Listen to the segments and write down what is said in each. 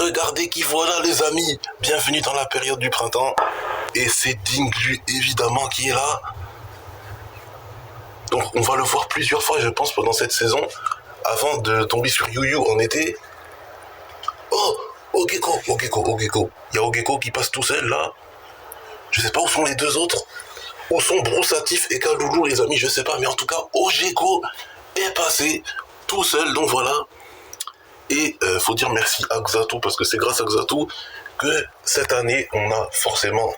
regardez qui voilà les amis. Bienvenue dans la période du printemps. Et c'est Dinglu évidemment qui est là. Donc on va le voir plusieurs fois je pense pendant cette saison. Avant de tomber sur Yu Yu en été. Oh, Ogeko. Il y a Ogeko qui passe tout seul là. Je sais pas où sont les deux autres. Où sont Broussatif et Kaloulou les amis, je sais pas. Mais en tout cas, Ogeko est passé tout seul. Donc voilà. Et faut dire merci à Xatu parce que c'est grâce à Xatu que cette année on a forcément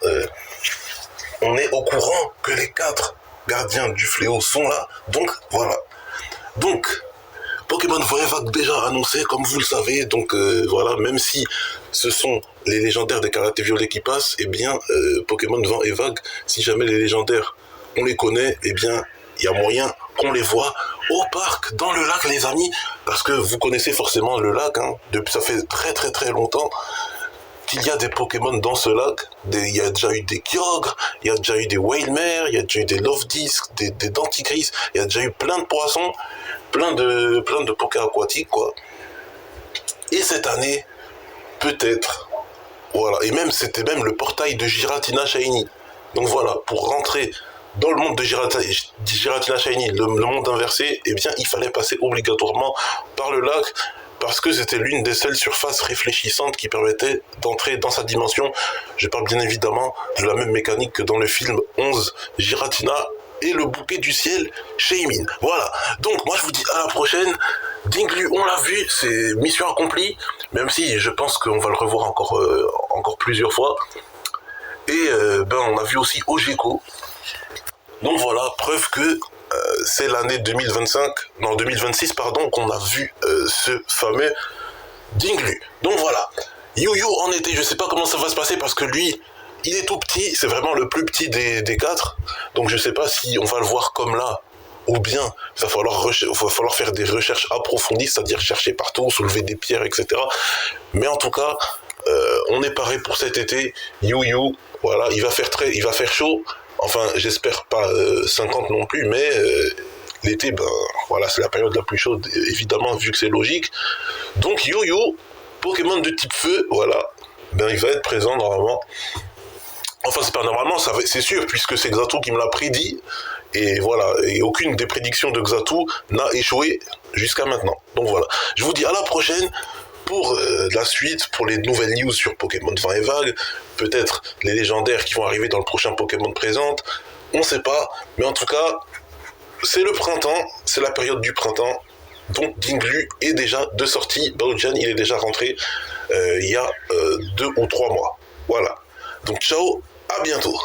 on est au courant que les 4 gardiens du fléau sont là. Donc voilà. Donc Pokémon Vent et Vague déjà annoncé comme vous le savez. Donc voilà, même si ce sont les légendaires des Karaté Violet qui passent, eh bien Pokémon Vent et Vague, si jamais les légendaires on les connaît, eh bien il y a moyen qu'on les voit au parc, dans le lac les amis, parce que vous connaissez forcément le lac, hein, depuis ça fait très longtemps qu'il y a des Pokémon dans ce lac. Il y a déjà eu des Kyogre, il y a déjà eu des Wailmer, il y a déjà eu des Loftisc, des Denticris, il y a déjà eu plein de poissons, plein de Poké aquatiques quoi. Et cette année, peut-être, voilà, et même c'était même le portail de Giratina Shiny. Donc voilà, pour rentrer dans le monde de Giratina Shiny, le monde inversé, eh bien il fallait passer obligatoirement par le lac parce que c'était l'une des seules surfaces réfléchissantes qui permettait d'entrer dans sa dimension. Je parle bien évidemment de la même mécanique que dans le film 11 Giratina et le bouquet du ciel chez Imin. Voilà, donc moi je vous dis à la prochaine. Dinglu, on l'a vu, c'est mission accomplie, même si je pense qu'on va le revoir encore plusieurs fois. Et on a vu aussi Ogeko. Donc voilà, preuve que c'est l'année 2026 qu'on a vu ce fameux Dinglu. Donc voilà, Yu Yu en été, je sais pas comment ça va se passer parce que lui, il est tout petit, c'est vraiment le plus petit des 4. Donc je sais pas si on va le voir comme là, ou bien il va falloir faire des recherches approfondies, c'est-à-dire chercher partout, soulever des pierres, etc. Mais en tout cas, on est paré pour cet été. Yu Yu, voilà, il va faire chaud. Enfin, j'espère pas 50 non plus, mais l'été, voilà, c'est la période la plus chaude, évidemment, vu que c'est logique. Donc Yu Yu, Pokémon de type feu, voilà, il va être présent normalement. Enfin, c'est pas normalement, c'est sûr, puisque c'est Xatu qui me l'a prédit. Et voilà, et aucune des prédictions de Xatu n'a échoué jusqu'à maintenant. Donc voilà, je vous dis à la prochaine pour la suite, pour les nouvelles news sur Pokémon Vent et Vague, peut-être les légendaires qui vont arriver dans le prochain Pokémon présente, on sait pas, mais en tout cas, c'est le printemps, c'est la période du printemps, donc Dinglu est déjà de sortie, Baojan il est déjà rentré il y a 2 ou 3 mois. Voilà, donc ciao, à bientôt.